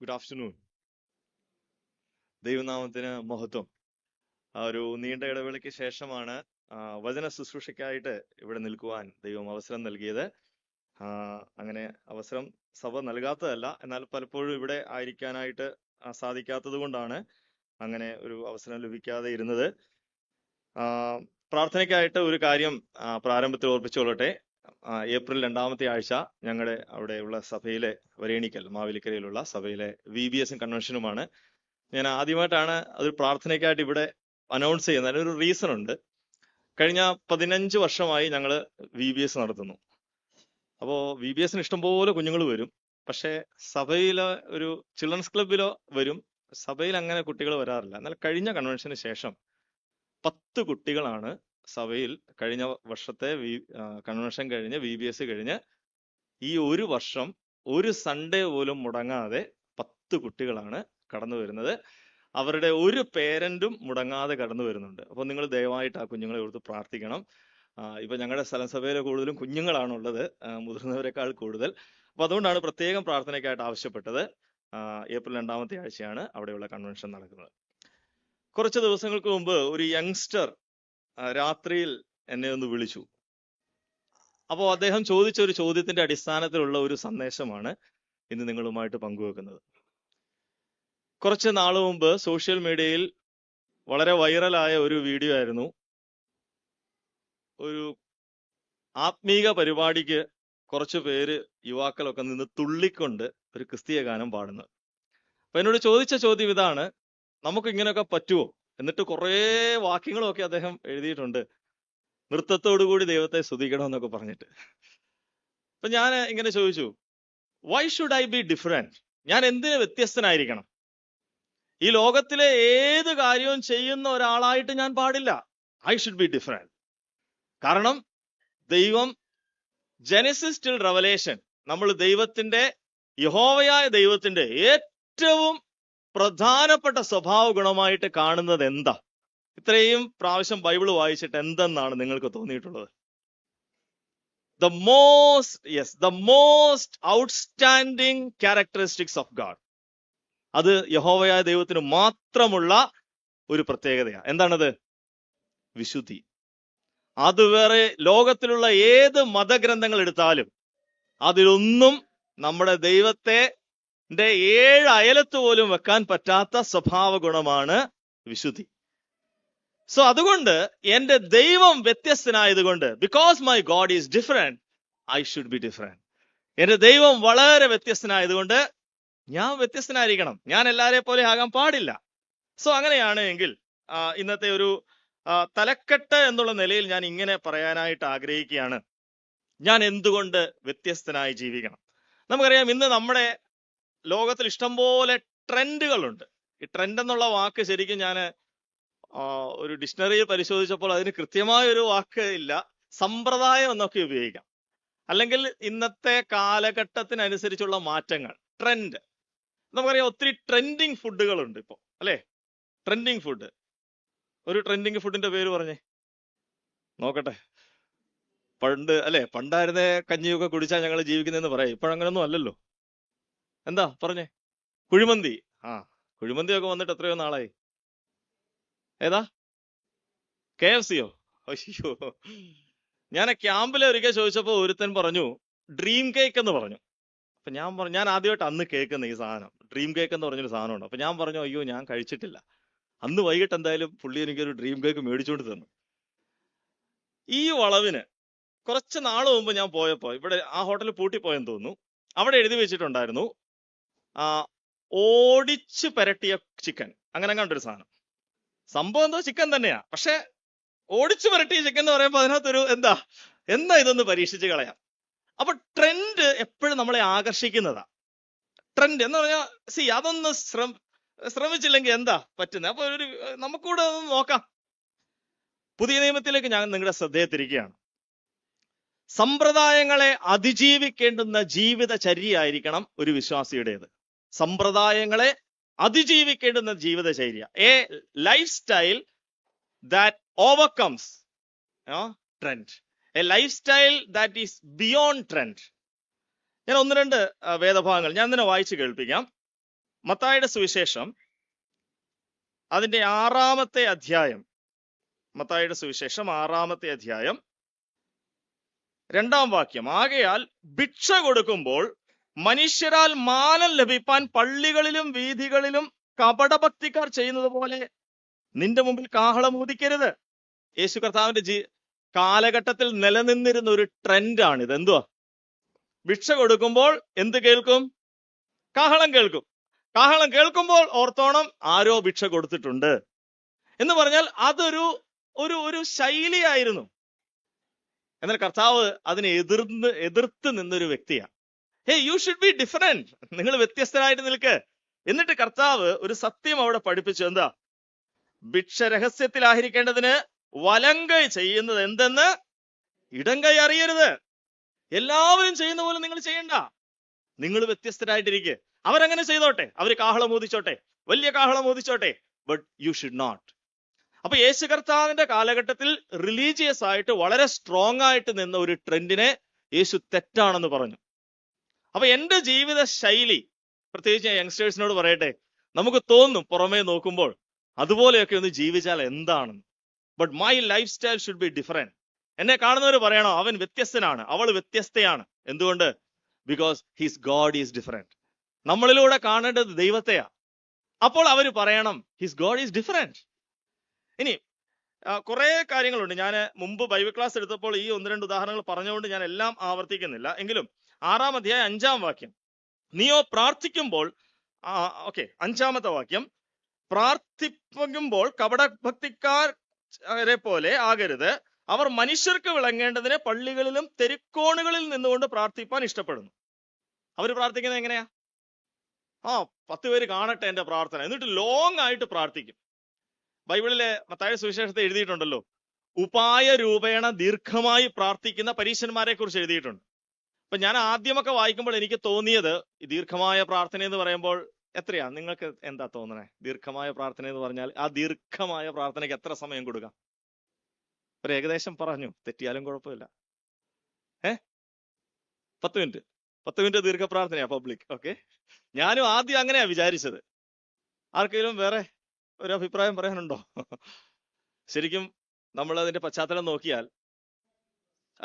Good afternoon. ദൈവനാമത്തിന് മഹത്വം. ഒരു നീണ്ട ഇടവേളയ്ക്ക് ശേഷമാണ് വചന ശുശ്രൂഷയ്ക്കായിട്ട് ഇവിടെ നിൽക്കുവാൻ ദൈവം അവസരം നൽകിയത്. അങ്ങനെ അവസരം സഭ നൽകാത്തതല്ല, എന്നാൽ പലപ്പോഴും ഇവിടെ ആയിരിക്കാനായിട്ട് സാധിക്കാത്തത് കൊണ്ടാണ് അങ്ങനെ ഒരു അവസരം ലഭിക്കാതെ ഇരുന്നത്. പ്രാർത്ഥനയ്ക്കായിട്ട് ഒരു കാര്യം പ്രാരംഭത്തിൽ ഓർപ്പിച്ചുകൊള്ളട്ടെ. ഏപ്രിൽ 2-ാമത്തെ ആഴ്ച ഞങ്ങളുടെ അവിടെയുള്ള സഭയിലെ വരേണിക്കൽ മാവേലിക്കരയിലുള്ള സഭയിലെ VBS കൺവെൻഷനുമാണ്. ഞാൻ ആദ്യമായിട്ടാണ് അത് പ്രാർത്ഥനയ്ക്കായിട്ട് ഇവിടെ അനൗൺസ് ചെയ്യുന്നത്. അതിനൊരു റീസൺ ഉണ്ട്. കഴിഞ്ഞ 15 വർഷമായി ഞങ്ങൾ VBS നടത്തുന്നു. അപ്പോൾ VBSന് ഇഷ്ടംപോലെ കുഞ്ഞുങ്ങൾ വരും. പക്ഷേ സഭയിലെ ഒരു ചിൽഡ്രൻസ് ക്ലബിലോ വരും, സഭയിൽ അങ്ങനെ കുട്ടികൾ വരാറില്ല. എന്നാൽ കഴിഞ്ഞ കൺവെൻഷന് ശേഷം 10 കുട്ടികളാണ് സഭയിൽ കഴിഞ്ഞ വർഷത്തെ കൺവെൻഷൻ കഴിഞ്ഞ് VBS കഴിഞ്ഞ് ഈ ഒരു വർഷം ഒരു സൺഡേ പോലും മുടങ്ങാതെ 10 കുട്ടികളാണ് കടന്നു വരുന്നത്. അവരുടെ ഒരു പേരന്റും മുടങ്ങാതെ കടന്നു വരുന്നുണ്ട്. അപ്പോൾ നിങ്ങൾ ദയവായിട്ട് ആ കുഞ്ഞുങ്ങളെ ഓർത്ത് പ്രാർത്ഥിക്കണം. ഇപ്പൊ ഞങ്ങളുടെ സ്ഥലസഭയിലെ കൂടുതലും കുഞ്ഞുങ്ങളാണുള്ളത്, മുതിർന്നവരെക്കാൾ കൂടുതൽ. അപ്പൊ അതുകൊണ്ടാണ് പ്രത്യേകം പ്രാർത്ഥനയ്ക്കായിട്ട് ആവശ്യപ്പെട്ടത്. ഏപ്രിൽ 2-ാമത്തെ ആഴ്ചയാണ് അവിടെയുള്ള കൺവെൻഷൻ നടക്കുന്നത്. കുറച്ച് ദിവസങ്ങൾക്ക് മുമ്പ് ഒരു യങ്സ്റ്റർ രാത്രിയിൽ എന്നെ ഒന്ന് വിളിച്ചു. അപ്പോൾ അദ്ദേഹം ചോദിച്ച ഒരു ചോദ്യത്തിന്റെ അടിസ്ഥാനത്തിലുള്ള ഒരു സന്ദേശമാണ് ഇന്ന് നിങ്ങളുമായിട്ട് പങ്കുവെക്കുന്നത്. കുറച്ച് നാൾ മുമ്പ് സോഷ്യൽ മീഡിയയിൽ വളരെ വൈറലായ ഒരു വീഡിയോ ആയിരുന്നു. ഒരു ആത്മീക പരിപാടിക്ക് കുറച്ചു പേര് യുവാക്കളൊക്കെ നിന്ന് തുള്ളിക്കൊണ്ട് ഒരു ക്രിസ്തീയ ഗാനം പാടുന്നത്. അപ്പൊ എന്നോട് ചോദിച്ച ചോദ്യം ഇതാണ്: നമുക്ക് ഇങ്ങനെയൊക്കെ പറ്റുമോ? എന്നിട്ട് കുറേ വാക്യങ്ങളൊക്കെ അദ്ദേഹം എഴുതിയിട്ടുണ്ട്, നൃത്തത്തോടുകൂടി ദൈവത്തെ സ്തുതിക്കണമെന്നൊക്കെ പറഞ്ഞിട്ട്. അപ്പൊ ഞാൻ ഇങ്ങനെ ചോദിച്ചു, why should I be different? ഞാൻ എന്തിന് വ്യത്യസ്തനായിരിക്കണം? ഈ ലോകത്തിലെ ഏത് കാര്യവും ചെയ്യുന്ന ഒരാളായിട്ട് ഞാൻ പാടില്ല. I should be different. കാരണം ദൈവം ജെനസിസ് ടിൽ റെവലേഷൻ, നമ്മൾ ദൈവത്തിന്റെ, യഹോവയായ ദൈവത്തിന്റെ ഏറ്റവും പ്രധാനപ്പെട്ട സ്വഭാവ ഗുണമായിട്ട് കാണുന്നത് എന്താ? ഇത്രയും പ്രാവശ്യം ബൈബിൾ വായിച്ചിട്ട് എന്തെന്നാണ് നിങ്ങൾക്ക് തോന്നിയിട്ടുള്ളത്? the most outstanding characteristics of God. അത് യഹോവയായ ദൈവത്തിന് മാത്രമുള്ള ഒരു പ്രത്യേകതയാണ്. എന്താണത്? വിശുദ്ധി. അത് വേറെ ലോകത്തിലുള്ള ഏത് മതഗ്രന്ഥങ്ങൾ എടുത്താലും അതിലൊന്നും നമ്മുടെ ദൈവത്തെ 7 അയലത്ത് പോലും വെക്കാൻ പറ്റാത്ത സ്വഭാവ ഗുണമാണ് വിശുദ്ധി. സോ അതുകൊണ്ട് എന്റെ ദൈവം വ്യത്യസ്തനായതുകൊണ്ട്, because my god is different, I should be different. എന്റെ ദൈവം വളരെ വ്യത്യസ്തനായതുകൊണ്ട് ഞാൻ വ്യത്യസ്തനായിരിക്കണം. ഞാൻ എല്ലാവരെ പോലെ ആകാൻ പാടില്ല. സോ അങ്ങനെയാണ് എങ്കിൽ ഇന്നത്തെ ഒരു തലക്കെട്ട് എന്നുള്ള നിലയിൽ ഞാൻ ഇങ്ങനെ പറയാനായിട്ട് ആഗ്രഹിക്കുകയാണ്: ഞാൻ എന്തുകൊണ്ട് വ്യത്യസ്തനായി ജീവിക്കണം? നമുക്കറിയാം, ഇന്ന് നമ്മുടെ ലോകത്തിൽ ഇഷ്ടംപോലെ ട്രെൻഡുകളുണ്ട്. ഈ ട്രെൻഡ് എന്നുള്ള വാക്ക് ശരിക്കും ഞാൻ ഒരു ഡിക്ഷണറിയിൽ പരിശോധിച്ചപ്പോൾ അതിന് കൃത്യമായ ഒരു വാക്ക് ഇല്ല. സമ്പ്രദായം എന്നൊക്കെ ഉപയോഗിക്കാം, അല്ലെങ്കിൽ ഇന്നത്തെ കാലഘട്ടത്തിനനുസരിച്ചുള്ള മാറ്റങ്ങൾ, ട്രെൻഡ്. നമുക്കറിയാം ഒത്തിരി ട്രെൻഡിങ് ഫുഡുകളുണ്ട് ഇപ്പോൾ, അല്ലെ? Trending food. ഒരു ട്രെൻഡിങ് ഫുഡിന്റെ പേര് പറഞ്ഞേ നോക്കട്ടെ. പണ്ട് അല്ലെ, പണ്ടായിരുന്ന കഞ്ഞിയൊക്കെ കുടിച്ചാൽ ഞങ്ങൾ ജീവിക്കുന്നതെന്ന് പറയാം. ഇപ്പോഴങ്ങനൊന്നും അല്ലല്ലോ. എന്താ പറഞ്ഞേ? കുഴിമന്തി. കുഴിമന്തിയൊക്കെ വന്നിട്ട് എത്രയോ നാളായി. ഏതാ? KFCയോ? അയ്യോ, ഞാൻ ക്യാമ്പിൽ ഒരിക്കൽ ചോദിച്ചപ്പോ ഒരുത്തൻ പറഞ്ഞു ഡ്രീം കേക്ക് എന്ന് പറഞ്ഞു. അപ്പൊ ഞാൻ പറഞ്ഞു, ഞാൻ ആദ്യമായിട്ട് അന്ന് കേൾക്കുന്ന ഈ സാധനം, ഡ്രീം കേക്ക് എന്ന് പറഞ്ഞൊരു സാധനമുണ്ട്. അപ്പൊ ഞാൻ പറഞ്ഞു, അയ്യോ ഞാൻ കഴിച്ചിട്ടില്ല. അന്ന് വൈകിട്ട് എന്തായാലും പുള്ളി എനിക്കൊരു ഡ്രീം കേക്ക് മേടിച്ചുകൊണ്ട് തന്നു. ഈ വളവിന് കുറച്ച് നാൾ മുമ്പ് ഞാൻ പോയപ്പോ, ഇവിടെ ആ ഹോട്ടൽ പൂട്ടിപ്പോയെന്ന് തോന്നുന്നു, അവിടെ എഴുതി വെച്ചിട്ടുണ്ടായിരുന്നു ഓടിച്ച് പെരട്ടിയ ചിക്കൻ, അങ്ങനെ കണ്ടൊരു സാധനം. സംഭവം എന്തോ ചിക്കൻ തന്നെയാ, പക്ഷെ ഓടിച്ചു പെരട്ടിയ ചിക്കൻ എന്ന് പറയുമ്പോൾ അതിനകത്തൊരു എന്താ ഇതൊന്ന് പരീക്ഷിച്ച് കളയാം. അപ്പൊ ട്രെൻഡ് എപ്പോഴും നമ്മളെ ആകർഷിക്കുന്നതാ. ട്രെൻഡ് എന്ന് പറഞ്ഞാൽ അതൊന്ന് ശ്രമിച്ചില്ലെങ്കിൽ എന്താ പറ്റുന്നത്? അപ്പൊ നമുക്കൂടെ ഒന്ന് നോക്കാം. പുതിയ നിയമത്തിലേക്ക് ഞാൻ നിങ്ങളുടെ ശ്രദ്ധയെ തിരിക്കുകയാണ്. സമ്പ്രദായങ്ങളെ അതിജീവിക്കേണ്ടുന്ന ജീവിതചര്യയായിരിക്കണം ഒരു വിശ്വാസിയുടേത്. സമ്പ്രദായങ്ങളെ അതിജീവിക്കേണ്ടുന്ന ജീവിതചര്യ, a life style that overcomes trend, a life style that is beyond trend. ഞാൻ 1-2 വേദഭാഗങ്ങൾ ഞാൻ തന്നെ വായിച്ചു കേൾപ്പിക്കാം. മത്തായിയുടെ സുവിശേഷം അതിന്റെ 6-ാമത്തെ അധ്യായം, മത്തായിയുടെ സുവിശേഷം 6-ാമത്തെ അധ്യായം 2-ാം വാക്യം. ആകയാൽ ഭിക്ഷ കൊടുക്കുമ്പോൾ മനുഷ്യരാൽ മാനം ലഭിപ്പാൻ പള്ളികളിലും വീഥികളിലും കപടഭക്തിക്കാർ ചെയ്യുന്നത് പോലെ നിന്റെ മുമ്പിൽ കാഹളമൂതിക്കരുത്. യേശു കർത്താവിന്റെ കാലഘട്ടത്തിൽ നിലനിന്നിരുന്ന ഒരു ട്രെൻഡാണ് ഇത്. എന്തുവാ? ഭിക്ഷ കൊടുക്കുമ്പോൾ എന്ത് കേൾക്കും? കാഹളം കേൾക്കും. കാഹളം കേൾക്കുമ്പോൾ ഓർത്തോണം, ആരോ ഭിക്ഷ കൊടുത്തിട്ടുണ്ട് എന്ന് പറഞ്ഞാൽ അതൊരു ഒരു ശൈലിയായിരുന്നു. എന്നാൽ കർത്താവ് അതിനെ എതിർത്ത് നിന്നൊരു വ്യക്തിയാണ്. ഹേ, യു ഷുഡ് ബി ഡിഫറെന്റ്, നിങ്ങൾ വ്യത്യസ്തരായിട്ട് നിൽക്ക്. എന്നിട്ട് കർത്താവ് ഒരു സത്യം അവിടെ പഠിപ്പിച്ചു. എന്താ? ഭിക്ഷ രഹസ്യത്തിലായിരിക്കേണ്ടതിന് വലങ്കൈ ചെയ്യുന്നത് എന്തെന്ന് ഇടങ്കൈ അറിയരുത്. എല്ലാവരും ചെയ്യുന്ന പോലെ നിങ്ങൾ ചെയ്യണ്ട, നിങ്ങൾ വ്യത്യസ്തരായിട്ടിരിക്കുക. അവരങ്ങനെ ചെയ്തോട്ടെ, അവര് കാഹളം ഊതിച്ചോട്ടെ, വലിയ കാഹളം ഊതിച്ചോട്ടെ, ബട്ട് യു ഷുഡ് നോട്ട്. അപ്പൊ യേശു കർത്താവിന്റെ കാലഘട്ടത്തിൽ റിലീജിയസ് ആയിട്ട് വളരെ സ്ട്രോങ് ആയിട്ട് നിന്ന ഒരു ട്രെൻഡിനെ യേശു തെറ്റാണെന്ന് പറഞ്ഞു. അപ്പൊ എന്റെ ജീവിത ശൈലി, പ്രത്യേകിച്ച് ഞാൻ യങ്സ്റ്റേഴ്സിനോട് പറയട്ടെ, നമുക്ക് തോന്നും പുറമേ നോക്കുമ്പോൾ അതുപോലെയൊക്കെ ഒന്ന് ജീവിച്ചാൽ എന്താണെന്ന്. But my life style should be different. എന്നെ കാണുന്നവർ പറയണോ അവൻ വ്യത്യസ്തനാണ്, അവൾ വ്യത്യസ്തയാണ്. എന്തുകൊണ്ട്? Because his god is different. നമ്മളിലൂടെ കാണേണ്ടത് ദൈവത്തെയാ. അപ്പോൾ അവർ പറയണം ഹിസ് ഗോഡ് ഈസ് ഡിഫറെന്റ്. ഇനി കുറെ കാര്യങ്ങളുണ്ട്. ഞാൻ മുമ്പ് ബൈബിൾ ക്ലാസ് എടുത്തപ്പോൾ ഈ 1-2 ഉദാഹരണങ്ങൾ പറഞ്ഞുകൊണ്ട് ഞാൻ എല്ലാം ആവർത്തിക്കുന്നില്ല. എങ്കിലും 6-ാം അധ്യായം 5-ാം വാക്യം, നീയോ പ്രാർത്ഥിക്കുമ്പോൾ, 5-ാമത്തെ വാക്യം, പ്രാർത്ഥിക്കുമ്പോൾ കപടഭക്തിക്കാരെ പോലെ ആകരുത്, അവർ മനുഷ്യർക്ക് വിളങ്ങേണ്ടതിന് പള്ളികളിലും തെരുക്കോണുകളിൽ നിന്നുകൊണ്ട് പ്രാർത്ഥിപ്പാൻ ഇഷ്ടപ്പെടുന്നു. അവർ പ്രാർത്ഥിക്കുന്നത് എങ്ങനെയാ? 10 പേര് കാണട്ടെ എന്റെ പ്രാർത്ഥന, എന്നിട്ട് ലോങ് ആയിട്ട് പ്രാർത്ഥിക്കും. ബൈബിളിലെ മത്തായിയുടെ സുവിശേഷത്തെ എഴുതിയിട്ടുണ്ടല്ലോ, ഉപായ രൂപേണ ദീർഘമായി പ്രാർത്ഥിക്കുന്ന പരീശന്മാരെ കുറിച്ച് എഴുതിയിട്ടുണ്ട്. അപ്പൊ ഞാൻ ആദ്യമൊക്കെ വായിക്കുമ്പോൾ എനിക്ക് തോന്നിയത്, ഈ ദീർഘമായ പ്രാർത്ഥന എന്ന് പറയുമ്പോൾ എത്രയാ? നിങ്ങൾക്ക് എന്താ തോന്നണേ? ദീർഘമായ പ്രാർത്ഥന എന്ന് പറഞ്ഞാൽ ആ ദീർഘമായ പ്രാർത്ഥനയ്ക്ക് എത്ര സമയം കൊടുക്കാം? ഒരു ഏകദേശം പറഞ്ഞു, തെറ്റിയാലും കുഴപ്പമില്ല. 10 മിനിറ്റ്. 10 മിനിറ്റ് ദീർഘ പ്രാർത്ഥനയാ പബ്ലിക്. ഓക്കെ, ഞാനും ആദ്യം അങ്ങനെയാ വിചാരിച്ചത്. ആർക്കെങ്കിലും വേറെ ഒരു അഭിപ്രായം പറയാനുണ്ടോ? ശരിക്കും നമ്മൾ അതിന്റെ പശ്ചാത്തലം നോക്കിയാൽ,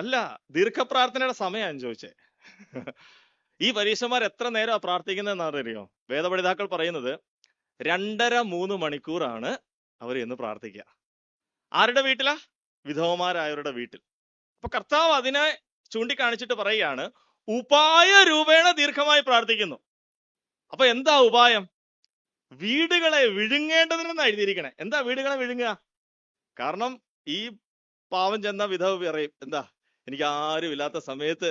അല്ല, ദീർഘപ്രാർത്ഥനയുടെ സമയം ചോദിച്ചേ. ഈ പരീക്ഷന്മാർ എത്ര നേരം പ്രാർത്ഥിക്കുന്നതെന്ന് അറിയോ? വേദപഠിതാക്കൾ പറയുന്നത് 2.5-3 മണിക്കൂറാണ് അവർ എന്ന് പ്രാർത്ഥിക്കുക. ആരുടെ വീട്ടിലാ? വിധവമാരായവരുടെ വീട്ടിൽ. അപ്പൊ കർത്താവ് അതിനെ ചൂണ്ടിക്കാണിച്ചിട്ട് പറയുകയാണ്, ഉപായ രൂപേണ ദീർഘമായി പ്രാർത്ഥിക്കുന്നു. അപ്പൊ എന്താ ഉപായം? വീടുകളെ വിഴുങ്ങേണ്ടതിനെന്ന് എഴുതിയിരിക്കണേ. എന്താ വീടുകളെ വിഴുങ്ങുക? കാരണം ഈ പാവം ചെന്ന വിധവ പറയും, എന്താ, എനിക്ക് ആരും ഇല്ലാത്ത സമയത്ത്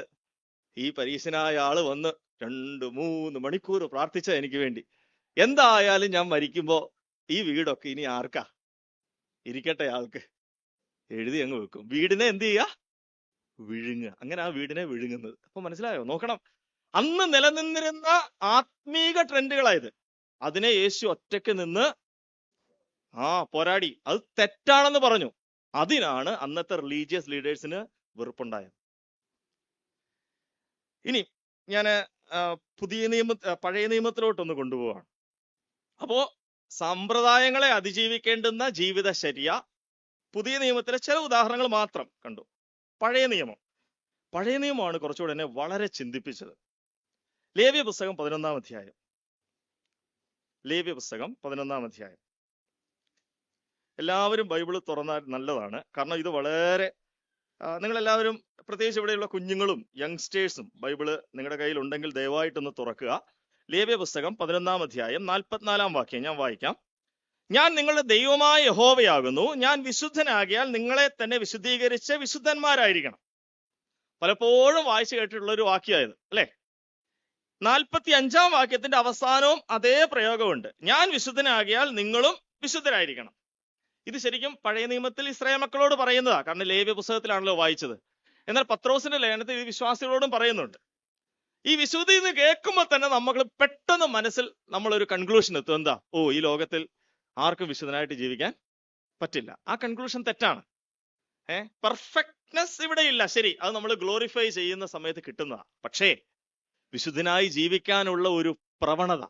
ഈ പരീശനായ ആള് വന്ന് 2-3 മണിക്കൂർ പ്രാർത്ഥിച്ച എനിക്ക് വേണ്ടി. എന്തായാലും ഞാൻ മരിക്കുമ്പോ ഈ വീടൊക്കെ ഇനി ആർക്കാ? ഇരിക്കട്ടെ ആൾക്ക്. എഴുതി അങ്ങ് വെക്കും. വീടിനെ എന്ത് ചെയ്യുക? വിഴുങ്ങുക. അങ്ങനെ ആ വീടിനെ വിഴുങ്ങുന്നത്. അപ്പൊ മനസ്സിലായോ? നോക്കണം, അന്ന് നിലനിന്നിരുന്ന ആത്മീക ട്രെൻഡുകളായത്. അതിനെ യേശു ഒറ്റയ്ക്ക് നിന്ന് പോരാടി. അത് തെറ്റാണെന്ന് പറഞ്ഞു. അതിനാണ് അന്നത്തെ റിലീജിയസ് ലീഡേഴ്സിന് വെറുപ്പുണ്ടായത്. ഇനി ഞാൻ പഴയ നിയമത്തിലോട്ടൊന്ന് കൊണ്ടുപോവാണ്. അപ്പോ സമ്പ്രദായങ്ങളെ അതിജീവിക്കേണ്ടുന്ന ജീവിതചര്യ പുതിയ നിയമത്തിലെ ചില ഉദാഹരണങ്ങൾ മാത്രം കണ്ടു. പഴയ നിയമമാണ് കുറച്ചുകൂടെ എന്നെ വളരെ ചിന്തിപ്പിച്ചത്. ലേവ്യ പുസ്തകം 11-ാം അധ്യായം. ലേവ്യ പുസ്തകം 11-ാം അധ്യായം. എല്ലാവരും ബൈബിള് തുറന്നാൽ നല്ലതാണ്. കാരണം ഇത് വളരെ നിങ്ങളെല്ലാവരും, പ്രത്യേകിച്ച് ഇവിടെയുള്ള കുഞ്ഞുങ്ങളും യങ്സ്റ്റേഴ്സും, ബൈബിള് നിങ്ങളുടെ കയ്യിൽ ഉണ്ടെങ്കിൽ ദയവായിട്ടൊന്ന് തുറക്കുക. ലേവ്യ പുസ്തകം 11-ാം അധ്യായം 44-ാം വാക്യം ഞാൻ വായിക്കാം. ഞാൻ നിങ്ങളുടെ ദൈവമായ യഹോവയാകുന്നു, ഞാൻ വിശുദ്ധനാകിയാൽ നിങ്ങളെ തന്നെ വിശുദ്ധീകരിച്ച് വിശുദ്ധന്മാരായിരിക്കണം. പലപ്പോഴും വായിച്ചു കേട്ടിട്ടുള്ള ഒരു വാക്യമായത് അല്ലെ? 45-ാം വാക്യത്തിന്റെ അവസാനവും അതേ പ്രയോഗമുണ്ട്. ഞാൻ വിശുദ്ധനാകിയാൽ നിങ്ങളും വിശുദ്ധരായിരിക്കണം. ഇത് ശരിക്കും പഴയ നിയമത്തിൽ ഇസ്രായേൽ മക്കളോട് പറയുന്നതാ, കാരണം ലേവ്യ പുസ്തകത്തിലാണല്ലോ വായിച്ചത്. എന്നാൽ പത്രോസിന്റെ ലേഖനത്തിൽ ഈ വിശ്വാസികളോടും പറയുന്നുണ്ട്. ഈ വിശുദ്ധി എന്ന് കേൾക്കുമ്പോൾ തന്നെ നമ്മൾ പെട്ടെന്ന് മനസ്സിൽ നമ്മളൊരു കൺക്ലൂഷൻ എത്തും. എന്താ? ഈ ലോകത്തിൽ ആർക്കും വിശുദ്ധനായിട്ട് ജീവിക്കാൻ പറ്റില്ല. ആ കൺക്ലൂഷൻ തെറ്റാണ്. പെർഫെക്റ്റ്നെസ് ഇവിടെ ഇല്ല. ശരി, അത് നമ്മൾ ഗ്ലോറിഫൈ ചെയ്യുന്ന സമയത്ത് കിട്ടുന്നതാ. പക്ഷേ വിശുദ്ധനായി ജീവിക്കാനുള്ള ഒരു പ്രവണത,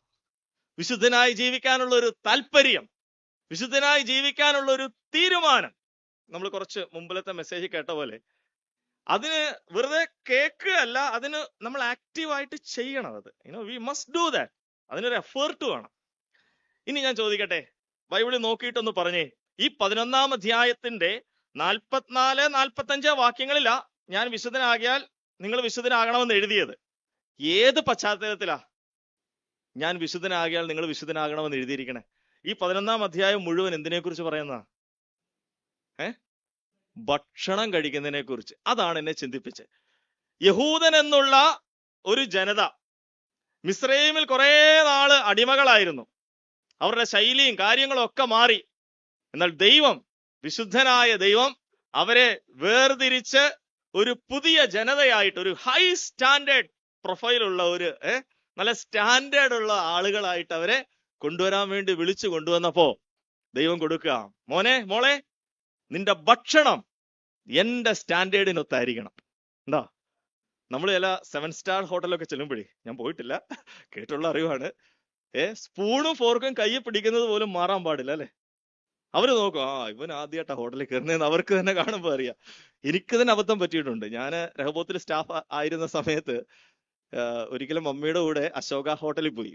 വിശുദ്ധനായി ജീവിക്കാനുള്ള ഒരു താല്പര്യം, വിശുദ്ധനായി ജീവിക്കാനുള്ള ഒരു തീരുമാനം. നമ്മൾ കുറച്ച് മുമ്പിലത്തെ മെസ്സേജ് കേട്ട പോലെ അതിന് വെറുതെ കേൾക്കുകയല്ല, അതിന് നമ്മൾ ആക്റ്റീവായിട്ട് ചെയ്യണം. അത് വി മസ്റ്റ് ഡു ദാറ്റ്. അതിനൊരു എഫേർട്ട് വേണം. ഇനി ഞാൻ ചോദിക്കട്ടെ, ബൈബിളിൽ നോക്കിയിട്ടൊന്ന് പറഞ്ഞേ, ഈ 11-ാം അധ്യായത്തിന്റെ 44-45 വാക്യങ്ങളിലാ ഞാൻ വിശുദ്ധനാകിയാൽ നിങ്ങൾ വിശുദ്ധനാകണമെന്ന് എഴുതിയത്. ഏത് പശ്ചാത്തലത്തിലാ ഞാൻ വിശുദ്ധനാകിയാൽ നിങ്ങൾ വിശുദ്ധനാകണമെന്ന് എഴുതിയിരിക്കണേ? ഈ 11-ാം അധ്യായം മുഴുവൻ എന്തിനെ കുറിച്ച് പറയുന്ന? ഭക്ഷണം കഴിക്കുന്നതിനെ കുറിച്ച്. അതാണ് എന്നെ ചിന്തിപ്പിച്ചത്. യഹൂദൻ എന്നുള്ള ഒരു ജനത മിസ്രൈമിൽ കുറെ നാള് അടിമകളായിരുന്നു. അവരുടെ ശൈലിയും കാര്യങ്ങളും ഒക്കെ മാറി. എന്നാൽ ദൈവം, വിശുദ്ധനായ ദൈവം അവരെ വേർതിരിച്ച് ഒരു പുതിയ ജനതയായിട്ട്, ഒരു ഹൈ സ്റ്റാൻഡേർഡ് പ്രൊഫൈലുള്ള ഒരു നല്ല സ്റ്റാൻഡേർഡ് ഉള്ള ആളുകളായിട്ട് അവരെ കൊണ്ടുവരാൻ വേണ്ടി വിളിച്ചു കൊണ്ടുവന്നപ്പോ ദൈവം കൊടുക്കുക, മോനെ മോളെ, നിന്റെ ഭക്ഷണം എന്റെ സ്റ്റാൻഡേർഡിനൊത്തായിരിക്കണം. എന്താ, നമ്മൾ ചില 7 സ്റ്റാർ ഹോട്ടലൊക്കെ ചെല്ലുമ്പോഴേ, ഞാൻ പോയിട്ടില്ല, കേട്ടുള്ള അറിവാണ്, സ്പൂണും ഫോർക്കും കൈ പിടിക്കുന്നത് പോലും മാറാൻ പാടില്ല അല്ലെ? അവര് നോക്കും, ഇവൻ ആദ്യമായിട്ടാ ഹോട്ടലിൽ കയറുന്നതെന്ന് അവർക്ക് തന്നെ കാണുമ്പോൾ അറിയാം. എനിക്ക് തന്നെ അബദ്ധം പറ്റിയിട്ടുണ്ട്. ഞാൻ രഹബോത്തിൽ സ്റ്റാഫ് ആയിരുന്ന സമയത്ത് ഒരിക്കലും മമ്മിയുടെ കൂടെ അശോക ഹോട്ടലിൽ പോയി.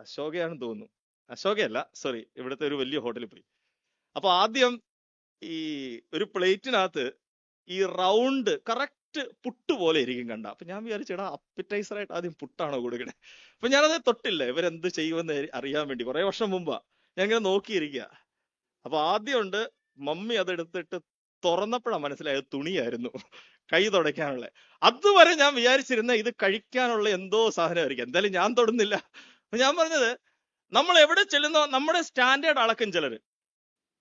അശോകയാണെന്ന് തോന്നുന്നു, അശോകയല്ല, സോറി, ഇവിടുത്തെ ഒരു വലിയ ഹോട്ടലിൽ പോയി. അപ്പൊ ആദ്യം ഈ ഒരു പ്ലേറ്റിനകത്ത് ഈ റൗണ്ട് കറക്റ്റ് പുട്ട് പോലെ ഇരിക്കും കണ്ട. അപ്പൊ ഞാൻ വിചാരിച്ചേടാ, അപ്പിറ്റൈസർ ആയിട്ട് ആദ്യം പുട്ടാണോ കൊടുക്കണേ? അപ്പൊ ഞാനത് തൊട്ടില്ല, ഇവരെന്ത് ചെയ്യുമെന്ന് അറിയാൻ വേണ്ടി. കുറെ വർഷം മുമ്പാ ഞാൻ ഇങ്ങനെ നോക്കിയിരിക്കുക. അപ്പൊ ആദ്യം ഉണ്ട്, മമ്മി അതെടുത്തിട്ട് തുറന്നപ്പോഴാണ് മനസ്സിലായത് തുണിയായിരുന്നു, കൈ തുടയ്ക്കാനുള്ള. അതുവരെ ഞാൻ വിചാരിച്ചിരുന്ന ഇത് കഴിക്കാനുള്ള എന്തോ സാധനമായിരിക്കും. എന്തായാലും ഞാൻ തൊടുന്നില്ല. അപ്പൊ ഞാൻ പറഞ്ഞത്, നമ്മൾ എവിടെ ചെല്ലുന്നോ നമ്മുടെ സ്റ്റാൻഡേർഡ് അളക്കും ചിലര്.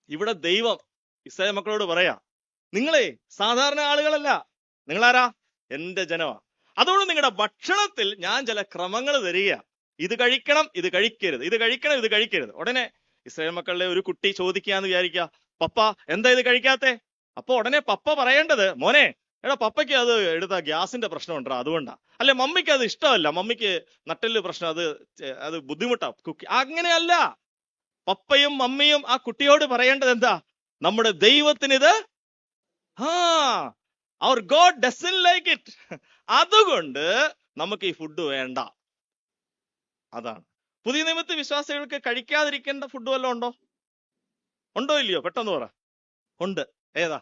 ഇവിടെ ദൈവം ഇസ്രായേൽ മക്കളോട് പറയാ, നിങ്ങളെ സാധാരണ ആളുകളല്ല, നിങ്ങളാരാ? എന്റെ ജനമാ. അതുകൊണ്ട് നിങ്ങളുടെ ഭക്ഷണത്തിൽ ഞാൻ ചില ക്രമങ്ങൾ തരിക. ഇത് കഴിക്കണം, ഇത് കഴിക്കരുത്, ഇത് കഴിക്കണം, ഇത് കഴിക്കരുത്. ഉടനെ ഇസ്രായേൽ മക്കളുടെ ഒരു കുട്ടി ചോദിക്കാന്ന് വിചാരിക്കുക, പപ്പ എന്താ ഇത് കഴിക്കാത്തെ? അപ്പൊ ഉടനെ പപ്പ പറയേണ്ടത്, മോനെ, എടാ പപ്പയ്ക്ക് അത് എടുത്ത ഗ്യാസിന്റെ പ്രശ്നം ഉണ്ടോ, അതുകൊണ്ടാ. അല്ലെ മമ്മിക്ക് അത് ഇഷ്ടമല്ല, മമ്മിക്ക് നട്ടല് പ്രശ്നം, അത് ബുദ്ധിമുട്ടാ കുക്കി. അങ്ങനെയല്ല. പപ്പയും മമ്മിയും ആ കുട്ടിയോട് പറയേണ്ടത് എന്താ? നമ്മുടെ ദൈവത്തിന് ഇത് അവർ ഗോഡ് ഡസന്റ് ലൈക്ക് ഇറ്റ്, അതുകൊണ്ട് നമുക്ക് ഈ ഫുഡ് വേണ്ട. അതാണ്. പുതിയ നിയമത്തെ വിശ്വാസികൾക്ക് കഴിക്കാതിരിക്കേണ്ട ഫുഡ് വല്ലതും ഉണ്ടോ? ഉണ്ടോ ഇല്ലയോ? പെട്ടെന്ന് പറ. ഉണ്ട്. ഏതാ?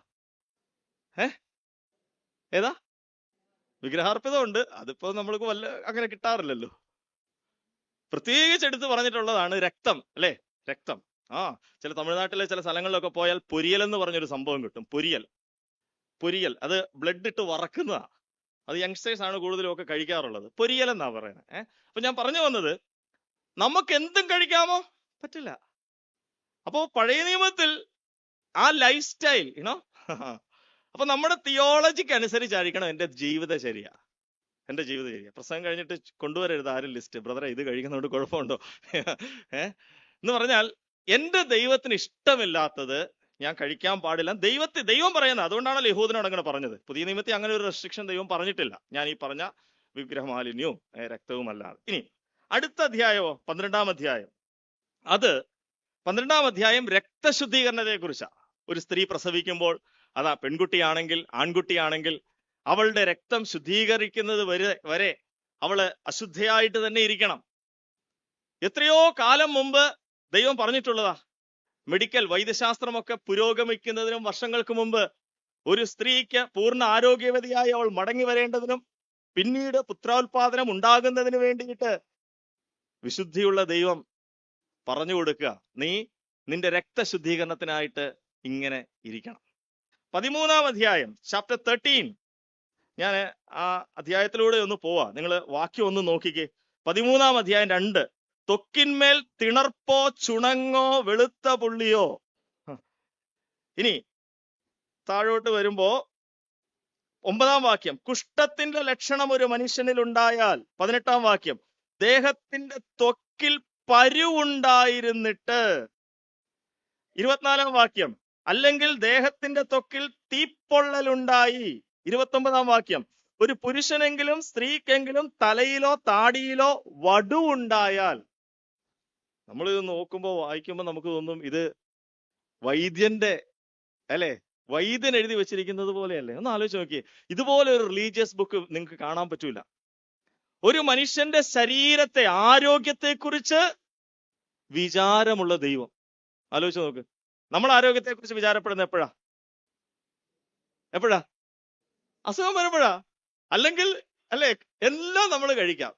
ഏതാ? വിഗ്രഹാർപ്പിതം ഉണ്ട്. അതിപ്പോ നമ്മൾക്ക് അങ്ങനെ കിട്ടാറില്ലല്ലോ. പ്രത്യേകിച്ച് എടുത്ത് പറഞ്ഞിട്ടുള്ളതാണ് രക്തം, അല്ലെ? രക്തം. ചില തമിഴ്നാട്ടിലെ ചില സ്ഥലങ്ങളിലൊക്കെ പോയാൽ പൊരിയൽ എന്ന് പറഞ്ഞൊരു സംഭവം കിട്ടും. പൊരിയൽ അത് ബ്ലഡ് ഇട്ട് വറക്കുന്നതാ. അത് യങ്സ്റ്റേഴ്സ് ആണ് കൂടുതലും ഒക്കെ കഴിക്കാറുള്ളത്. പൊരിയൽ എന്നാ പറയുന്നത്. അപ്പൊ ഞാൻ പറഞ്ഞു വന്നത്, നമുക്ക് എന്തും കഴിക്കാമോ? പറ്റില്ല. അപ്പോ പഴയ നിയമത്തിൽ ആ ലൈഫ് സ്റ്റൈൽ അപ്പൊ നമ്മുടെ തിയോളജിക്ക് അനുസരിച്ചായിരിക്കണം എന്റെ ജീവിതചര്യ. പ്രസംഗം കഴിഞ്ഞിട്ട് കൊണ്ടുവരരുത് ആരും ലിസ്റ്റ്, ബ്രദറെ ഇത് കഴിക്കുന്നതുകൊണ്ട് കുഴപ്പമുണ്ടോ എന്ന് പറഞ്ഞാൽ, എന്റെ ദൈവത്തിന് ഇഷ്ടമില്ലാത്തത് ഞാൻ കഴിക്കാൻ പാടില്ല. ദൈവം പറയുന്നത്. അതുകൊണ്ടാണല്ലോ യഹൂദനോട് അങ്ങനെ പറഞ്ഞത്. പുതിയ നിയമത്തിൽ അങ്ങനെ ഒരു റെസ്ട്രിക്ഷൻ ദൈവം പറഞ്ഞിട്ടില്ല, ഞാൻ ഈ പറഞ്ഞ വിഗ്രഹമാലിന്യവും രക്തവും അല്ലാതെ. ഇനി അടുത്ത അധ്യായമോ 12-ാം അധ്യായം. അത് 12-ാം അധ്യായം രക്തശുദ്ധീകരണത്തെ കുറിച്ചാ. ഒരു സ്ത്രീ പ്രസവിക്കുമ്പോൾ, അതാ പെൺകുട്ടിയാണെങ്കിൽ ആൺകുട്ടിയാണെങ്കിൽ, അവളുടെ രക്തം ശുദ്ധീകരിക്കുന്നത് വരെ അവള് അശുദ്ധയായിട്ട് തന്നെ ഇരിക്കണം. എത്രയോ കാലം മുമ്പ് ദൈവം പറഞ്ഞിട്ടുള്ളതാ. മെഡിക്കൽ വൈദ്യശാസ്ത്രമൊക്കെ പുരോഗമിക്കുന്നതിനും വർഷങ്ങൾക്ക് മുമ്പ് ഒരു സ്ത്രീക്ക് പൂർണ്ണ ആരോഗ്യവതിയായി അവൾ മടങ്ങി വരേണ്ടതിനും പിന്നീട് പുത്രോത്പാദനം ഉണ്ടാകുന്നതിന് വേണ്ടിയിട്ട് വിശുദ്ധിയുള്ള ദൈവം പറഞ്ഞു കൊടുക്കുക, നീ നിന്റെ രക്തശുദ്ധീകരണത്തിനായിട്ട് ഇങ്ങനെ ഇരിക്കണം. 13-ാം അധ്യായം, ചാപ്റ്റർ 13. ഞാൻ ആ അധ്യായത്തിലൂടെ ഒന്ന് പോവാ, നിങ്ങൾ വാക്യം ഒന്ന് നോക്കിക്കേ. 13-ാം അധ്യായം 2. ത്വക്കിന്മേൽ തിണർപ്പോ ചുണങ്ങോ വെളുത്ത പുള്ളിയോ. ഇനി താഴോട്ട് വരുമ്പോ 9-ാം വാക്യം, കുഷ്ഠത്തിന്റെ ലക്ഷണം ഒരു മനുഷ്യനിൽ ഉണ്ടായാൽ. 18-ാം വാക്യം, ദേഹത്തിന്റെ ത്വക്കിൽ പരുവുണ്ടായിരുന്നിട്ട്. 24-ാം വാക്യം, അല്ലെങ്കിൽ ദേഹത്തിന്റെ ത്വക്കിൽ തീപ്പൊള്ളലുണ്ടായി. 29-ാം വാക്യം, ഒരു പുരുഷനെങ്കിലും സ്ത്രീക്കെങ്കിലും തലയിലോ താടിയിലോ വടുവുണ്ടായാൽ. നമ്മൾ ഇത് നോക്കുമ്പോൾ വായിക്കുമ്പോൾ നമുക്ക് തോന്നും ഇത് വൈദ്യന്റെ അല്ലെ, വൈദ്യൻ എഴുതി വെച്ചിരിക്കുന്നത് പോലെയല്ലേ. ഒന്ന് ആലോചിച്ച് നോക്കിയേ, ഇതുപോലെ ഒരു റിലീജിയസ് ബുക്ക് നിങ്ങൾക്ക് കാണാൻ പറ്റൂല. ഒരു മനുഷ്യന്റെ ശരീരത്തെ, ആരോഗ്യത്തെക്കുറിച്ച് വിചാരമുള്ള ദൈവം. ആലോചിച്ച് നോക്ക്. നമ്മൾ ആരോഗ്യത്തെക്കുറിച്ച് വിചാരപ്പെടുന്ന എപ്പോഴാ? അസുഖം വരുമ്പോഴാ. അല്ലെങ്കിൽ അല്ലെ, എല്ലാം നമ്മൾ കഴിക്കാം.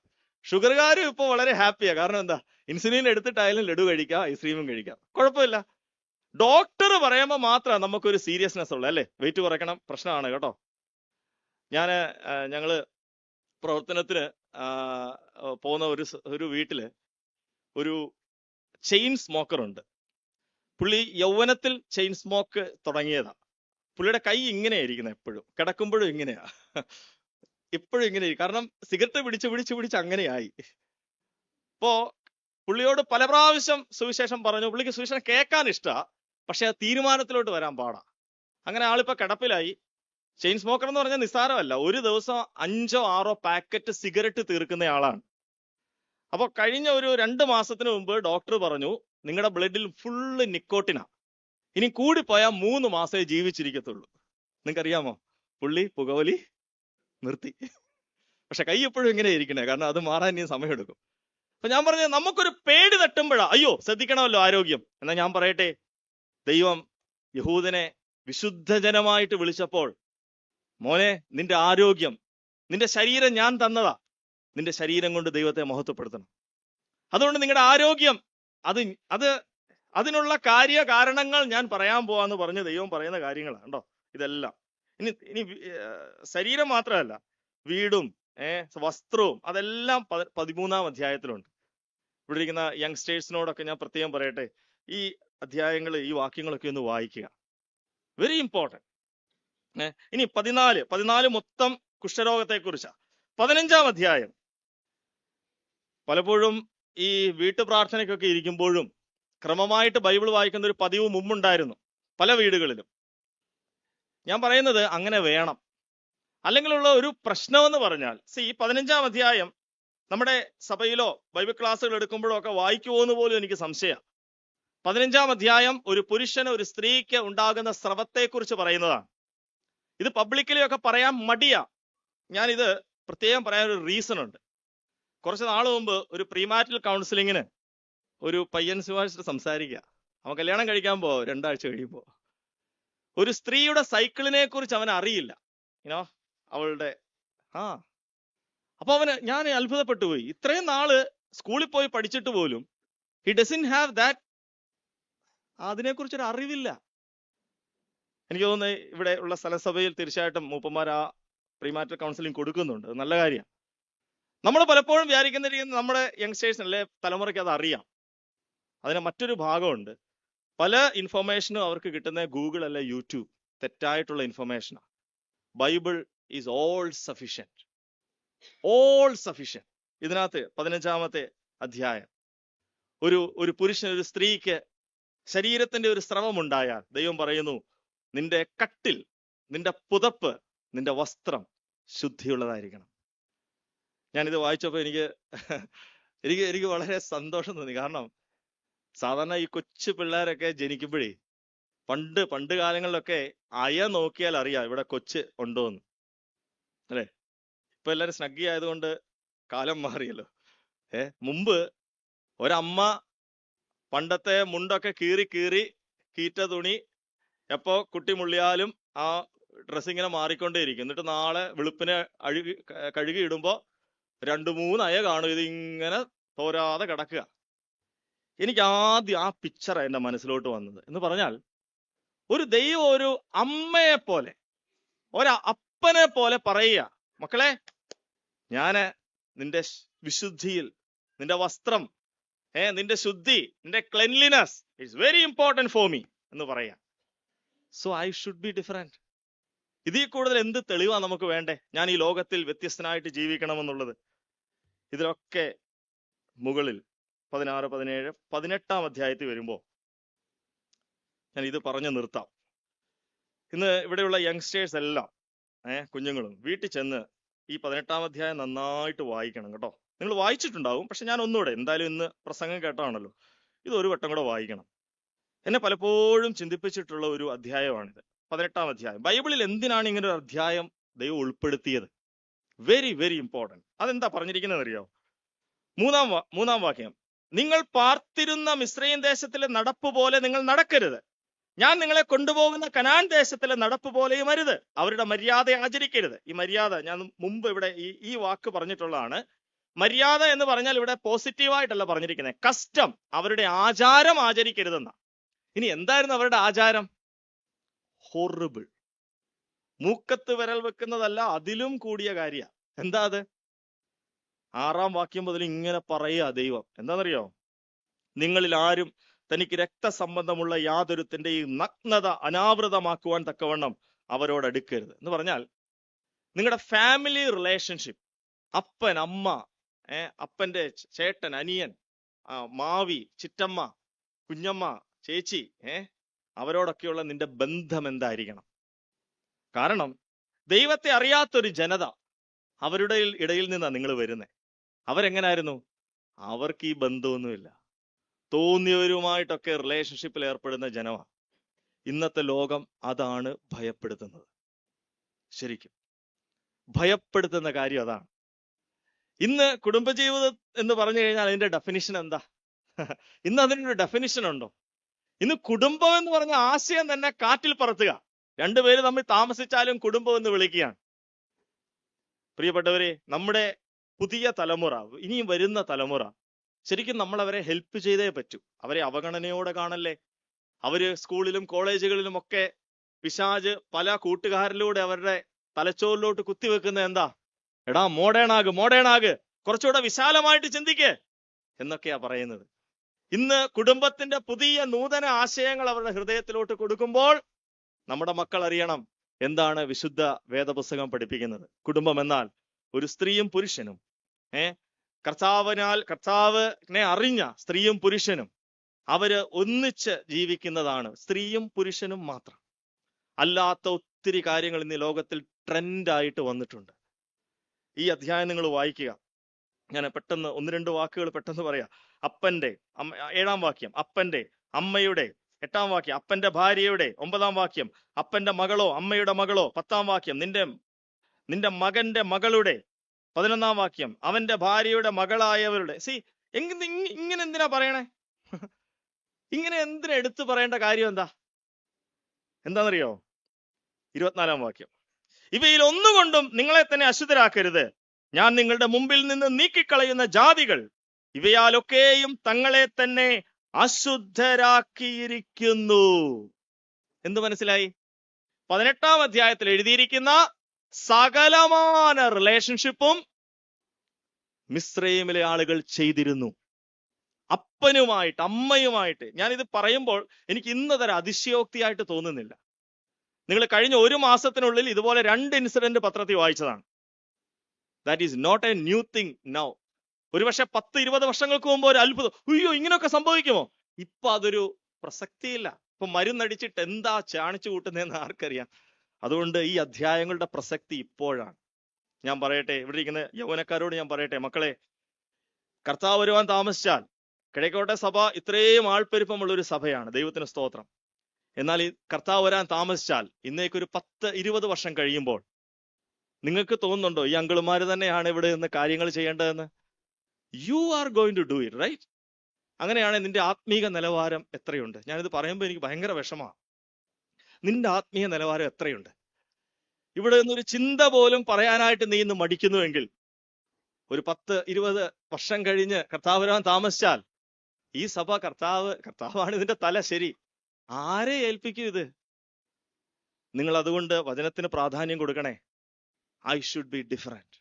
ഷുഗർകാരും ഇപ്പൊ വളരെ ഹാപ്പിയാ. കാരണം എന്താ? ഇൻസുലിൻ എടുത്തിട്ടായാലും ലഡു കഴിക്കാം, ഐസ്ക്രീമും കഴിക്കാം, കുഴപ്പമില്ല. ഡോക്ടർ പറയുമ്പോൾ മാത്രമേ നമുക്കൊരു സീരിയസ്നെസ് ഉള്ളൂ അല്ലെ. വെയിറ്റ് കുറയ്ക്കണം, പ്രശ്നമാണ് കേട്ടോ. ഞങ്ങള് പ്രവർത്തനത്തിന് പോകുന്ന ഒരു വീട്ടില് ഒരു ചെയിൻ സ്മോക്കർ ഉണ്ട്. പുള്ളി യൗവനത്തിൽ ചെയിൻ സ്മോക്ക് തുടങ്ങിയതാ. പുള്ളിയുടെ കൈ ഇങ്ങനെയായിരിക്കുന്നത്, എപ്പോഴും കിടക്കുമ്പോഴും ഇങ്ങനെയാ, എപ്പോഴും ഇങ്ങനെ. കാരണം സിഗരറ്റ് പിടിച്ച് അങ്ങനെയായി. ഇപ്പോ പുള്ളിയോട് പല പ്രാവശ്യം സുവിശേഷം പറഞ്ഞു. പുള്ളിക്ക് സുവിശേഷം കേൾക്കാൻ ഇഷ്ടാ, പക്ഷെ ആ തീരുമാനത്തിലോട്ട് വരാൻ പാടാ. അങ്ങനെ ആളിപ്പോ കിടപ്പിലായി. ചെയിൻ സ്മോക്കർ എന്ന് പറഞ്ഞാൽ നിസ്സാരമല്ല. ഒരു ദിവസം 5 or 6 പാക്കറ്റ് സിഗരറ്റ് തീർക്കുന്ന ആളാണ്. അപ്പൊ കഴിഞ്ഞ ഒരു 2 മാസത്തിന് മുമ്പ് ഡോക്ടർ പറഞ്ഞു, നിങ്ങളുടെ ബ്ലഡിൽ ഫുള്ള് നിക്കോട്ടിനാ, ഇനി കൂടിപ്പോയാൽ 3 മാസമേ ജീവിച്ചിരിക്കത്തുള്ളൂ. നിങ്ങൾക്കറിയാമോ, പുള്ളി പുകവലി നിർത്തി. പക്ഷെ കൈ എപ്പോഴും ഇങ്ങനെ ഇരിക്കണേ, കാരണം അത് മാറാൻ ഇനി സമയമെടുക്കും. അപ്പൊ ഞാൻ പറഞ്ഞത്, നമുക്കൊരു പേടി തട്ടുമ്പോഴാ അയ്യോ ശ്രദ്ധിക്കണമല്ലോ ആരോഗ്യം. എന്നാ ഞാൻ പറയട്ടെ, ദൈവം യഹൂദനെ വിശുദ്ധജനമായിട്ട് വിളിച്ചപ്പോൾ, മോനെ നിന്റെ ആരോഗ്യം, നിന്റെ ശരീരം ഞാൻ തന്നതാ, നിന്റെ ശരീരം കൊണ്ട് ദൈവത്തെ മഹത്വപ്പെടുത്തണം. അതുകൊണ്ട് നിങ്ങളുടെ ആരോഗ്യം അതിനുള്ള കാരണങ്ങൾ ഞാൻ പറയാൻ പോവാന്ന് പറഞ്ഞ് ദൈവം പറയുന്ന കാര്യങ്ങളാണ് കേട്ടോ ഇതെല്ലാം. ഇനി ശരീരം മാത്രമല്ല, വീടും വസ്ത്രവും അതെല്ലാം 13-ാം അധ്യായത്തിലുണ്ട്. ഇവിടെ ഇരിക്കുന്ന യങ്സ്റ്റേഴ്സിനോടൊക്കെ ഞാൻ പ്രത്യേകം പറയട്ടെ, ഈ അധ്യായങ്ങൾ, ഈ വാക്യങ്ങളൊക്കെ ഒന്ന് വായിക്കുക, വെരി ഇമ്പോർട്ടൻറ്റ്. ഇനി 14 മൊത്തം കുഷ്ഠരോഗത്തെ കുറിച്ചാ. 15-ാം അധ്യായം പലപ്പോഴും ഈ വീട്ടു പ്രാർത്ഥനയ്ക്കൊക്കെ ഇരിക്കുമ്പോഴും ക്രമമായിട്ട് ബൈബിൾ വായിക്കുന്ന ഒരു പതിവ് മുമ്പുണ്ടായിരുന്നു പല വീടുകളിലും. ഞാൻ പറയുന്നത് അങ്ങനെ വേണം. അല്ലെങ്കിലുള്ള ഒരു പ്രശ്നമെന്ന് പറഞ്ഞാൽ, 15-ാം അധ്യായം നമ്മുടെ സഭയിലോ ബൈബിൾ ക്ലാസ്സുകൾ എടുക്കുമ്പോഴോ ഒക്കെ വായിക്കുമോ എന്ന് പോലും എനിക്ക് സംശയം. 15-ാം അധ്യായം ഒരു പുരുഷന് ഒരു സ്ത്രീക്ക് ഉണ്ടാകുന്ന സ്രവത്തെക്കുറിച്ച് പറയുന്നതാണ്. ഇത് പബ്ലിക്കലി ഒക്കെ പറയാൻ മടിയാ. ഞാനിത് പ്രത്യേകം പറയാൻ ഒരു റീസൺ ഉണ്ട്. കുറച്ച് നാൾ മുമ്പ് ഒരു പ്രീമാരിറ്റൽ കൗൺസിലിങ്ങിന് ഒരു പയ്യൻ സുഭാഷിട്ട് സംസാരിക്കുക. അവൻ കല്യാണം കഴിക്കാൻ 2 ആഴ്ച കഴിയുമ്പോൾ ഒരു സ്ത്രീയുടെ സൈക്കിളിനെ കുറിച്ച് അവൻ അറിയില്ല, അവളുടെ അപ്പൊ ഞാൻ അത്ഭുതപ്പെട്ടു പോയി. ഇത്രയും നാള് സ്കൂളിൽ പോയി പഠിച്ചിട്ട് പോലും ഹി ഡസന്റ് ഹാവ് ദാറ്റ്, അതിനെക്കുറിച്ചൊരു അറിവില്ല. എനിക്ക് തോന്നുന്നത് ഇവിടെ ഉള്ള സ്ഥലസഭയിൽ തീർച്ചയായിട്ടും മൂപ്പന്മാർ ആ പ്രീമാരിറ്റൽ കൗൺസിലിംഗ് കൊടുക്കുന്നുണ്ട്. അത് നല്ല കാര്യമാണ്. നമ്മൾ പലപ്പോഴും വിചാരിക്കുന്ന നമ്മുടെ യങ്സ്റ്റേഴ്സ് അല്ലെ തലമുറയ്ക്ക് അത് അറിയാം. അതിന് മറ്റൊരു ഭാഗമുണ്ട്. പല ഇൻഫർമേഷനും അവർക്ക് കിട്ടുന്ന ഗൂഗിൾ അല്ല യൂട്യൂബ്, തെറ്റായിട്ടുള്ള ഇൻഫർമേഷനാണ്. Bible is all sufficient. ഇതിനകത്ത് 15-ാമത്തെ അധ്യായം ഒരു പുരുഷൻ, ഒരു സ്ത്രീക്ക് ശരീരത്തിന്റെ ഒരു സ്രവമുണ്ടായാൽ ദൈവം പറയുന്നു, നിന്റെ കട്ടിൽ, നിന്റെ പുതപ്പ്, നിന്റെ വസ്ത്രം ശുദ്ധിയുള്ളതായിരിക്കണം. ഞാനിത് വായിച്ചപ്പോൾ എനിക്ക് വളരെ സന്തോഷം തോന്നി. കാരണം സാധാരണ ഈ കൊച്ചു പിള്ളേരൊക്കെ ജനിക്കുമ്പോഴേ പണ്ട് കാലങ്ങളിലൊക്കെ അയ നോക്കിയാൽ അറിയാം ഇവിടെ കൊച്ച് ഉണ്ടോന്ന്, അല്ലെ? ഇപ്പൊ എല്ലാരും സ്നഗ്ഗി ആയതുകൊണ്ട് കാലം മാറിയല്ലോ. മുമ്പ് ഒരമ്മ പണ്ടത്തെ മുണ്ടൊക്കെ കീറി കീറ്റ തുണി എപ്പോ കുട്ടി മുള്ളിയാലും ആ ഡ്രസ്സ് ഇങ്ങനെ മാറിക്കൊണ്ടേയിരിക്കും. എന്നിട്ട് നാളെ വെളുപ്പിനെ കഴുകി ഇടുമ്പോ 2-3 അയ കാണും, ഇത് ഇങ്ങനെ തോരാതെ കിടക്കുക. എനിക്ക് ആദ്യം ആ പിക്ചർ എന്റെ മനസ്സിലോട്ട് വന്നത്. എന്ന് പറഞ്ഞാൽ ഒരു ദൈവം ഒരു അമ്മയെ പോലെ, ഒരപ്പനെ പോലെ പറയുക, മക്കളെ ഞാന് നിന്റെ വിശുദ്ധിയിൽ, നിന്റെ വസ്ത്രം, നിന്റെ ശുദ്ധി, നിന്റെ cleanliness it's very important for me എന്ന് പറയാം. So I should be different. ഇതിൽ കൂടുതൽ എന്ത് തെളിവാ നമുക്ക് വേണ്ടേ? ഞാൻ ഈ ലോകത്തിൽ വ്യത്യസ്തനായിട്ട് ജീവിക്കണമെന്നുള്ളത്. ഇതിലൊക്കെ മുകളിൽ 16, 17, 18-ാം അധ്യായത്തിൽ വരുമ്പോ ഞാൻ ഇത് പറഞ്ഞു നിർത്താം. ഇന്ന് ഇവിടെയുള്ള യങ്സ്റ്റേഴ്സ് എല്ലാം കുഞ്ഞുങ്ങളും വീട്ടിൽ ചെന്ന് ഈ 18-ാം അധ്യായം നന്നായിട്ട് വായിക്കണം കേട്ടോ. നിങ്ങൾ വായിച്ചിട്ടുണ്ടാവും, പക്ഷെ ഞാൻ ഒന്നുകൂടെ, എന്തായാലും ഇന്ന് പ്രസംഗം കേട്ടാണല്ലോ, ഇത് ഒരു വട്ടം കൂടെ വായിക്കണം. എന്നെ പലപ്പോഴും ചിന്തിപ്പിച്ചിട്ടുള്ള ഒരു അധ്യായമാണിത്. 18-ാം അധ്യായം. ബൈബിളിൽ എന്തിനാണ് ഇങ്ങനെ ഒരു അധ്യായം ദൈവം ഉൾപ്പെടുത്തിയത്? Very very important. അതെന്താ പറഞ്ഞിരിക്കുന്നത് അറിയോ? മൂന്നാം വാക്യം, നിങ്ങൾ പാർത്തിരുന്ന മിസ്രയീം ദേശത്തിലെ നടപ്പ് പോലെ നിങ്ങൾ നടക്കരുത്. ഞാൻ നിങ്ങളെ കൊണ്ടുപോകുന്ന കനാൻ ദേശത്തിലെ നടപ്പ് പോലെയും അരുത്. അവരുടെ മര്യാദ ആചരിക്കരുത്. ഈ മര്യാദ ഞാൻ മുമ്പ് ഇവിടെ ഈ വാക്ക് പറഞ്ഞിട്ടുള്ളതാണ്. മര്യാദ എന്ന് പറഞ്ഞാൽ ഇവിടെ പോസിറ്റീവായിട്ടല്ല പറഞ്ഞിരിക്കുന്നത്. കസ്റ്റം, അവരുടെ ആചാരം ആചരിക്കരുതെന്ന. ഇനി എന്തായിരുന്നു അവരുടെ ആചാരം? ഹൊറിബിൾ. മൂക്കത്ത് വിരൽ വെക്കുന്നതല്ല, അതിലും കൂടിയ കാര്യ. എന്താ അത്? 6-ാം വാക്യം മുതൽ ഇങ്ങനെ പറയുക ദൈവം. എന്താണെന്നറിയോ? നിങ്ങളിൽ ആരും തനിക്ക് രക്തസംബന്ധമുള്ള യാതൊരുത്തിന്റെയും നഗ്നത അനാവൃതമാക്കുവാൻ തക്കവണ്ണം അവരോട് അടുക്കരുത്. എന്ന് പറഞ്ഞാൽ നിങ്ങളുടെ ഫാമിലി റിലേഷൻഷിപ്പ്, അപ്പൻ അമ്മ, അപ്പന്റെ ചേട്ടൻ അനിയൻ, മാവി ചിറ്റമ്മ കുഞ്ഞമ്മ ചേച്ചി, അവരോടൊക്കെയുള്ള നിന്റെ ബന്ധം എന്തായിരിക്കണം? കാരണം ദൈവത്തെ അറിയാത്തൊരു ജനത, അവരുടെ ഇടയിൽ നിന്നാണ് നിങ്ങൾ വരുന്നത്. അവരെങ്ങനായിരുന്നു? അവർക്ക് ഈ ബന്ധമൊന്നുമില്ല. തോന്നിയവരുമായിട്ടൊക്കെ റിലേഷൻഷിപ്പിൽ ഏർപ്പെടുന്ന ജനമാണ്. ഇന്നത്തെ ലോകം അതാണ് ഭയപ്പെടുത്തുന്നത്. ശരിക്കും ഭയപ്പെടുത്തുന്ന കാര്യം അതാണ്. ഇന്ന് കുടുംബജീവിതം എന്ന് പറഞ്ഞു കഴിഞ്ഞാൽ അതിന്റെ ഡെഫിനിഷൻ എന്താ? ഇന്ന് അതിനൊരു ഡെഫിനിഷൻ ഉണ്ടോ? ഇന്ന് കുടുംബം എന്ന് പറഞ്ഞ ആശയം തന്നെ കാറ്റിൽ പറത്തുക. രണ്ടുപേര് തമ്മിൽ താമസിച്ചാലും കുടുംബം എന്ന് വിളിക്കുകയാണ്. പ്രിയപ്പെട്ടവരെ, നമ്മുടെ പുതിയ തലമുറ, ഇനിയും വരുന്ന തലമുറ, ശരിക്കും നമ്മൾ അവരെ ഹെൽപ്പ് ചെയ്തേ പറ്റൂ. അവരെ അവഗണനയോടെ കാണല്ലേ. അവര് സ്കൂളിലും കോളേജുകളിലും ഒക്കെ പിശാച് പല കൂട്ടുകാരിലൂടെ അവരുടെ തലച്ചോറിലോട്ട് കുത്തിവെക്കുന്ന എന്താ? എടാ മോഡേൺ ആക്, കുറച്ചുകൂടെ വിശാലമായിട്ട് ചിന്തിക്ക് എന്നൊക്കെയാ പറയുന്നത്. ഇന്ന് കുടുംബത്തിന്റെ പുതിയ നൂതന ആശയങ്ങൾ അവരുടെ ഹൃദയത്തിലോട്ട് കൊടുക്കുമ്പോൾ നമ്മുടെ മക്കൾ അറിയണം എന്താണ് വിശുദ്ധ വേദപുസ്തകം പഠിപ്പിക്കുന്നത്. കുടുംബം എന്നാൽ ഒരു സ്ത്രീയും പുരുഷനും, കർത്താവിനെ അറിഞ്ഞ സ്ത്രീയും പുരുഷനും അവര് ഒന്നിച്ച് ജീവിക്കുന്നതാണ്. സ്ത്രീയും പുരുഷനും മാത്രം. അല്ലാത്ത ഒത്തിരി കാര്യങ്ങൾ ഇന്ന് ലോകത്തിൽ ട്രെൻഡായിട്ട് വന്നിട്ടുണ്ട്. ഈ അധ്യായം നിങ്ങൾ വായിക്കുക. ഞാൻ പെട്ടെന്ന് 1-2 വാക്കുകൾ പെട്ടെന്ന് പറയാം. 7-ാം വാക്യം അപ്പന്റെ അമ്മയുടെ, 8-ാം വാക്യം അപ്പന്റെ ഭാര്യയുടെ, 9-ാം വാക്യം അപ്പന്റെ മകളോ അമ്മയുടെ മകളോ, 10-ാം വാക്യം നിന്റെ മകന്റെ മകളുടെ, 11-ാം വാക്യം അവന്റെ ഭാര്യയുടെ മകളായവരുടെ. ഇങ്ങനെ എന്തിനാ പറയണേ? ഇങ്ങനെ എന്തിനാ എടുത്തു പറയേണ്ട കാര്യം എന്താണെന്നറിയോ? 24-ാം വാക്യം, ഇവയിൽ ഒന്നുകൊണ്ടും നിങ്ങളെ തന്നെ അശുദ്ധരാക്കരുത്. ഞാൻ നിങ്ങളുടെ മുമ്പിൽ നിന്ന് നീക്കിക്കളയുന്ന ജാതികൾ ഇവയാലൊക്കെയും തങ്ങളെ തന്നെ അശുദ്ധരാക്കിയിരിക്കുന്നു. എന്ത് മനസ്സിലായി? 18-ാം അധ്യായത്തിൽ എഴുതിയിരിക്കുന്ന സകലമാന റിലേഷൻഷിപ്പും മിസ്രയീമിലെ ആളുകൾ ചെയ്തിരുന്നു. അപ്പനുമായിട്ട് അമ്മയുമായിട്ട്. ഞാനിത് പറയുമ്പോൾ എനിക്ക് ഇന്നതൊരു അതിശയോക്തിയായിട്ട് തോന്നുന്നില്ല. നിങ്ങൾ കഴിഞ്ഞ 1 മാസത്തിനുള്ളിൽ ഇതുപോലെ 2 ഇൻസിഡന്റ് പത്രത്തിൽ വായിച്ചതാണ്. That is not a new thing now. ഒരുപക്ഷെ 10-20 വർഷങ്ങൾക്ക് മുമ്പ് ഒരു അത്ഭുതം, അയ്യോ ഇങ്ങനെയൊക്കെ സംഭവിക്കുമോ? ഇപ്പൊ അതൊരു പ്രസക്തിയില്ല. ഇപ്പൊ മരുന്നടിച്ചിട്ട് എന്താ ചാണിച്ചു കൂട്ടുന്നതെന്ന് ആർക്കറിയാം. അതുകൊണ്ട് ഈ അധ്യായങ്ങളുടെ പ്രസക്തി ഇപ്പോഴാണ്. ഞാൻ പറയട്ടെ, ഇവിടെ ഇരിക്കുന്ന യൗവനക്കാരോട് ഞാൻ പറയട്ടെ, മക്കളെ, കർത്താവ് വരുവാൻ താമസിച്ചാൽ, കിഴക്കോട്ടെ സഭ ഇത്രയും ആൾപ്പെരുപ്പമുള്ള ഒരു സഭയാണ്, ദൈവത്തിന് സ്തോത്രം. എന്നാൽ ഈ കർത്താവ് വരാൻ താമസിച്ചാൽ, ഇന്നേക്കൊരു 10-20 വർഷം കഴിയുമ്പോൾ നിങ്ങൾക്ക് തോന്നുന്നുണ്ടോ ഈ അങ്കിളുമാര് തന്നെയാണ് ഇവിടെ നിന്ന് കാര്യങ്ങൾ ചെയ്യേണ്ടതെന്ന്? You are going to do it, right? അങ്ങനെയാണെങ്കിൽ നിന്റെ ആത്മീക നിലവാരം എത്രയുണ്ട്? ഞാനിത് പറയുമ്പോൾ എനിക്ക് ഭയങ്കര വിഷമമാണ്. നിന്റെ ആത്മീയ നിലവാരം എത്രയുണ്ട്? ഇവിടെ നിന്നൊരു ചിന്ത പോലും പറയാനായിട്ട് നീ ഇന്ന് മടിക്കുന്നുവെങ്കിൽ, ഒരു 10-20 വർഷം കഴിഞ്ഞ് കർത്താവ് വരാൻ താമസിച്ചാൽ ഈ സഭ കർത്താവാണ് ഇതിന്റെ തല. ശരി, ആരെ ഏൽപ്പിക്കും ഇത്? നിങ്ങൾ അതുകൊണ്ട് വചനത്തിന് പ്രാധാന്യം കൊടുക്കണേ. I should be different.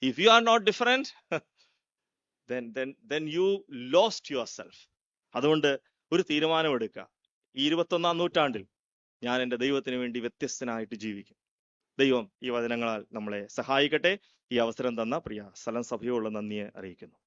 If you are not different, then you lost yourself. അതുകൊണ്ട് ഒരു തീരുമാനമെടുക്കുക. ഈ 21-ാം നൂറ്റാണ്ടിൽ ഞാൻ എൻ്റെ ദൈവത്തിന് വേണ്ടി വ്യത്യസ്തനായിട്ട് ജീവിക്കും. ദൈവം ഈ വചനങ്ങളാൽ നമ്മളെ സഹായിക്കട്ടെ. ഈ അവസരം തന്ന പ്രിയ സലം സഭയോടുള്ള നന്ദിയെ അറിയിക്കുന്നു.